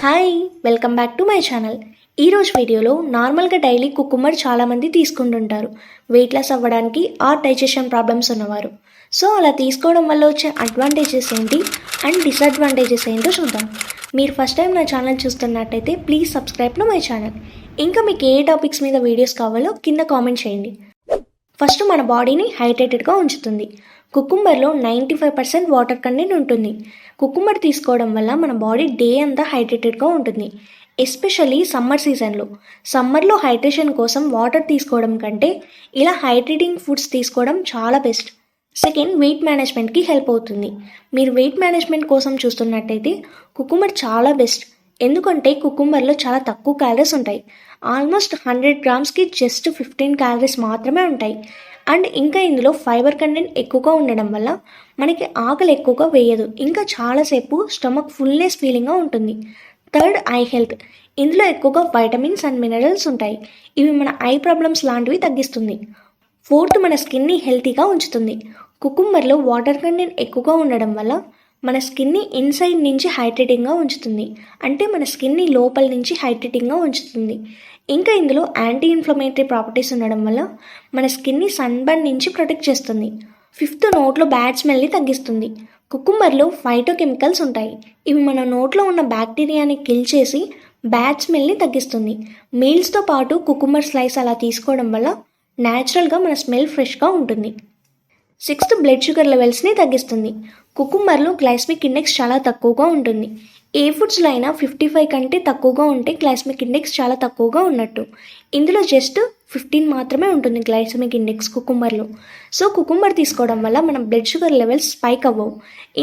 Hi welcome back to my channel. ఈరోజు వీడియోలో నార్మల్గా డైలీ కుకుంబర్ చాలామంది తీసుకుంటుంటారు వెయిట్ లాస్ అవ్వడానికి ఆర్ డైజెషన్ ప్రాబ్లమ్స్ ఉన్నవారు. సో అలా తీసుకోవడం వల్ల వచ్చే అడ్వాంటేజెస్ ఏంటి అండ్ డిసడ్వాంటేజెస్ ఏంటో చూద్దాం. మీరు ఫస్ట్ టైం నా ఛానల్ చూస్తున్నట్టయితే please subscribe to my channel. ఇంకా మీకు ఏ టాపిక్స్ మీద వీడియోస్ కావాలో కింద కామెంట్ చేయండి. ఫస్ట్ మన బాడీని హైడ్రేటెడ్గా ఉంచుతుంది. కుకుంబర్లో 95% వాటర్ కంటెంట్ ఉంటుంది. కుకుంబర్ తీసుకోవడం వల్ల మన బాడీ డే అంతా హైడ్రేటెడ్గా ఉంటుంది. ఎస్పెషల్లీ సమ్మర్ సీజన్లో. సమ్మర్లో హైడ్రేషన్ కోసం వాటర్ తీసుకోవడం కంటే ఇలా హైడ్రేటింగ్ ఫుడ్స్ తీసుకోవడం చాలా బెస్ట్. సెకండ్, వెయిట్ మేనేజ్మెంట్కి హెల్ప్ అవుతుంది. మీరు వెయిట్ మేనేజ్మెంట్ కోసం చూస్తున్నట్టయితే కుకుంబర్ చాలా బెస్ట్. ఎందుకంటే కుకుంబర్లో చాలా తక్కువ క్యాలరీస్ ఉంటాయి. ఆల్మోస్ట్ 100 గ్రామ్స్కి జస్ట్ 15 క్యాలరీస్ మాత్రమే ఉంటాయి. అండ్ ఇంకా ఇందులో ఫైబర్ కంటెంట్ ఎక్కువగా ఉండడం వల్ల మనకి ఆకలి ఎక్కువగా వేయదు. ఇంకా చాలాసేపు స్టమక్ ఫుల్నెస్ ఫీలింగ్గా ఉంటుంది. Third, I health. ఇందులో ఎక్కువగా వైటమిన్స్ అండ్ మినరల్స్ ఉంటాయి. ఇవి మన ఐ ప్రాబ్లమ్స్ లాంటివి తగ్గిస్తుంది. ఫోర్త్, మన స్కిన్ని హెల్తీగా ఉంచుతుంది. కుకుంబర్లో వాటర్ కంటెంట్ ఎక్కువగా ఉండడం వల్ల మన స్కిన్ని ఇన్సైడ్ నుంచి హైడ్రేటింగ్గా ఉంచుతుంది. అంటే మన స్కిన్ని లోపల నుంచి హైడ్రేటింగ్గా ఉంచుతుంది. ఇంకా ఇందులో యాంటీ ఇన్ఫ్లమేటరీ ప్రాపర్టీస్ ఉండడం వల్ల మన స్కిన్ని సన్బర్న్ నుంచి ప్రొటెక్ట్ చేస్తుంది. ఫిఫ్త్, నోట్లో బ్యాడ్ స్మెల్ని తగ్గిస్తుంది. కుకుంబర్లో ఫైటోకెమికల్స్ ఉంటాయి. ఇవి మన నోట్లో ఉన్న బ్యాక్టీరియాని కిల్ చేసి బ్యాడ్ స్మెల్ని తగ్గిస్తుంది. మీల్స్తో పాటు కుకుంబర్ స్లైస్ అలా తీసుకోవడం వల్ల న్యాచురల్గా మన స్మెల్ ఫ్రెష్గా ఉంటుంది. సిక్స్త్, బ్లడ్ షుగర్ లెవెల్స్ని తగ్గిస్తుంది. కుకుంబర్లో గ్లైసెమిక్ ఇండెక్స్ చాలా తక్కువగా ఉంటుంది. ఏ ఫుడ్స్లో అయినా 55 కంటే తక్కువగా ఉంటే గ్లైసెమిక్ ఇండెక్స్ చాలా తక్కువగా ఉన్నట్టు. ఇందులో జస్ట్ 15 మాత్రమే ఉంటుంది గ్లైసెమిక్ ఇండెక్స్ కుకుంబర్లో. సో కుకుంబర్ తీసుకోవడం వల్ల మన బ్లడ్ షుగర్ లెవెల్స్ స్పైక్ అవ్వవు.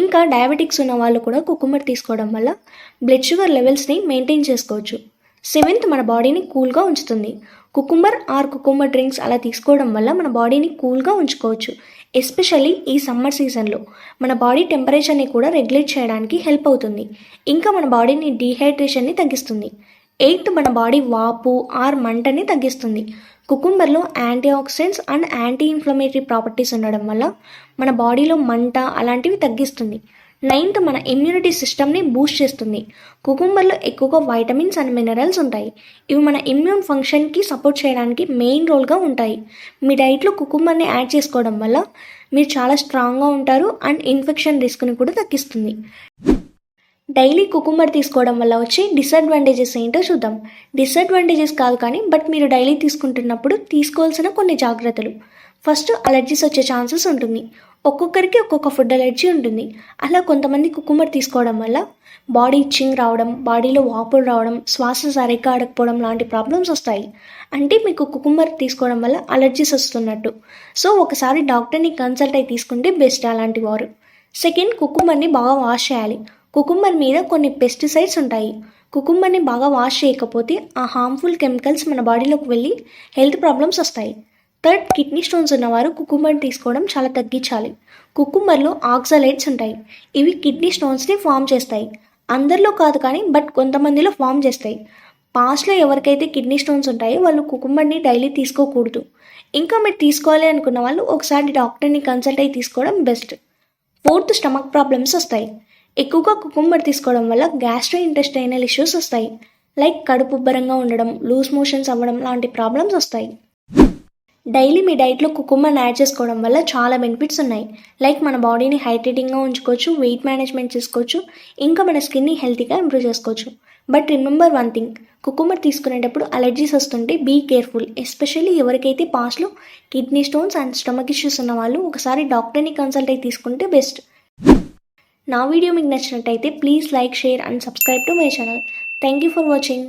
ఇంకా డయాబెటిక్స్ ఉన్న వాళ్ళు కూడా కుకుంబర్ తీసుకోవడం వల్ల బ్లడ్ షుగర్ లెవెల్స్ని మెయింటైన్ చేసుకోవచ్చు. సెవెంత్, మన బాడీని కూల్గా ఉంచుతుంది. కుకుంబర్ ఆర్ కుకుంబర్ డ్రింక్స్ అలా తీసుకోవడం వల్ల మన బాడీని కూల్గా ఉంచుకోవచ్చు. ఎస్పెషల్లీ ఈ సమ్మర్ సీజన్లో మన బాడీ టెంపరేచర్ని కూడా రెగ్యులేట్ చేయడానికి హెల్ప్ అవుతుంది. ఇంకా మన బాడీని డీహైడ్రేషన్ని తగ్గిస్తుంది. ఎయిత్, మన బాడీ వాపు ఆర్ మంటని తగ్గిస్తుంది. కుకుంబర్లో antioxidants and anti inflammatory properties ఉండడం వల్ల మన బాడీలో మంట అలాంటివి తగ్గిస్తుంది. నైన్త్, మన ఇమ్యూనిటీ సిస్టమ్ని బూస్ట్ చేస్తుంది. కుకుంబర్లో ఎక్కువగా వైటమిన్స్ అండ్ మినరల్స్ ఉంటాయి. ఇవి మన ఇమ్యూన్ ఫంక్షన్కి సపోర్ట్ చేయడానికి మెయిన్ రోల్గా ఉంటాయి. మీ డైట్లో కుకుంబర్ని యాడ్ చేసుకోవడం వల్ల మీరు చాలా స్ట్రాంగ్గా ఉంటారు అండ్ ఇన్ఫెక్షన్ రిస్క్ని కూడా తగ్గిస్తుంది. డైలీ కుకుంబర్ తీసుకోవడం వల్ల వచ్చే డిసడ్వాంటేజెస్ ఏంటో చూద్దాం. డిసడ్వాంటేజెస్ కాదు కానీ మీరు డైలీ తీసుకుంటున్నప్పుడు తీసుకోవాల్సిన కొన్ని జాగ్రత్తలు. ఫస్ట్, అలర్జీస్ వచ్చే ఛాన్సెస్ ఉంటుంది. ఒక్కొక్కరికి ఒక్కొక్క ఫుడ్ అలర్జీ ఉంటుంది. అలా కొంతమంది కుకుంబర్ తీసుకోవడం వల్ల బాడీ ఇచ్చింగ్ రావడం, బాడీలో వాపులు రావడం, శ్వాస సరిగ్గా ఆడకపోవడం లాంటి ప్రాబ్లమ్స్ వస్తాయి. అంటే మీకు కుకుంబర్ తీసుకోవడం వల్ల అలర్జీస్ వస్తున్నట్టు. సో ఒకసారి డాక్టర్ని కన్సల్ట్ అయి తీసుకుంటే బెస్ట్ అలాంటి వారు. సెకండ్, కుకుంబర్ని బాగా వాష్ చేయాలి. కుకుంబర్ మీద కొన్ని పెస్టిసైడ్స్ ఉంటాయి. కుకుంబర్ని బాగా వాష్ చేయకపోతే ఆ హార్మ్ఫుల్ కెమికల్స్ మన బాడీలోకి వెళ్ళి హెల్త్ ప్రాబ్లమ్స్ వస్తాయి. థర్డ్, కిడ్నీ స్టోన్స్ ఉన్నవారు కుకుంబర్ తీసుకోవడం చాలా తగ్గించాలి. కుకుంబర్లో ఆక్సలేట్స్ ఉంటాయి. ఇవి కిడ్నీ స్టోన్స్ని ఫామ్ చేస్తాయి. అందరిలో కాదు కానీ కొంతమందిలో ఫామ్ చేస్తాయి. పాస్ట్లో ఎవరికైతే కిడ్నీ స్టోన్స్ ఉంటాయో వాళ్ళు కుకుంబర్ని డైలీ తీసుకోకూడదు. ఇంకా మీరు తీసుకోవాలి అనుకున్న వాళ్ళు ఒకసారి డాక్టర్ని కన్సల్ట్ అయి తీసుకోవడం బెస్ట్. ఫోర్త్, స్టమక్ ప్రాబ్లమ్స్ వస్తాయి. ఎక్కువగా కుకుంబర్ తీసుకోవడం వల్ల గ్యాస్ట్రో ఇంటెస్టైనల్ ఇష్యూస్ వస్తాయి. లైక్ కడుపు ఉబ్బరంగా ఉండడం, లూజ్ మోషన్స్ అవ్వడం లాంటి ప్రాబ్లమ్స్ వస్తాయి. డైలీ మీ డైట్లో కుకుంబర్ని యాడ్ చేసుకోవడం వల్ల చాలా బెనిఫిట్స్ ఉన్నాయి. లైక్ మన బాడీని హైడ్రేటింగ్గా ఉంచుకోవచ్చు, వెయిట్ మేనేజ్మెంట్ చేసుకోవచ్చు, ఇంకా మన స్కిన్ని హెల్తీగా ఇంప్రూవ్ చేసుకోవచ్చు. But remember one thing, cucumber తీసుకునేటప్పుడు అలర్జీస్ వస్తుంటే బీ కేర్ఫుల్. ఎస్పెషల్లీ ఎవరికైతే పాస్ట్లో kidney stones and stomach issues ఉన్న వాళ్ళు ఒకసారి డాక్టర్ని కన్సల్ట్ అయి తీసుకుంటే బెస్ట్. నా వీడియో మీకు నచ్చినట్టయితే please like, share and subscribe to my channel. Thank you for watching.